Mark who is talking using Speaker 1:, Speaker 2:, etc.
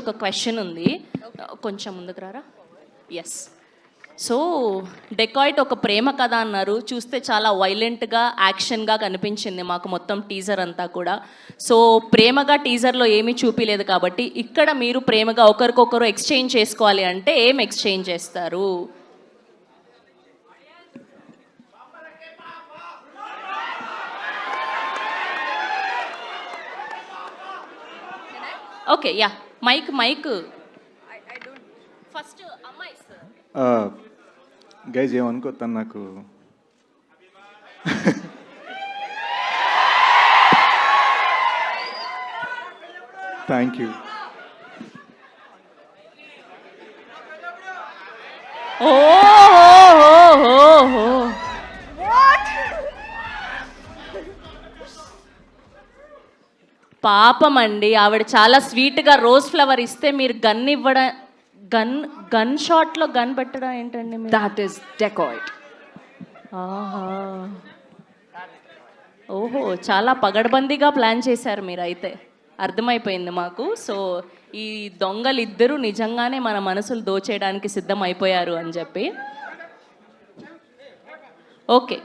Speaker 1: ఒక క్వశ్చన్ ఉంది, కొంచెం ముందుకు రారా. ఎస్, సో డెకాయిట్ ఒక ప్రేమ కథ అన్నారు, చూస్తే చాలా వైలెంట్గా యాక్షన్గా కనిపించింది మాకు మొత్తం టీజర్ అంతా కూడా. సో ప్రేమగా టీజర్లో ఏమీ చూపించలేదు కాబట్టి ఇక్కడ మీరు ప్రేమగా ఒకరికొకరు ఎక్స్చేంజ్ చేసుకోవాలి అంటే ఏం ఎక్స్చేంజ్ చేస్తారు? ఓకే, యా, మైక్ ఫస్ట్ అమ్మాయి సార్.
Speaker 2: గైజ్ ఏమనుకో, తను నాకు థ్యాంక్ యూ.
Speaker 1: పాపం అండి, ఆవిడ చాలా స్వీట్గా రోజ్ ఫ్లవర్ ఇస్తే మీరు గన్ ఇవ్వడం, గన్ షాట్లో గన్ పెట్టడం ఏంటండి?
Speaker 3: That is dacoit.
Speaker 1: ఆహా, ఓహో, చాలా పగడ్బందీగా ప్లాన్ చేశారు మీరు అయితే, అర్థమైపోయింది మాకు. సో ఈ దొంగలు ఇద్దరు నిజంగానే మన మనసులు దోచేయడానికి సిద్ధం అయిపోయారు అని చెప్పి. ఓకే.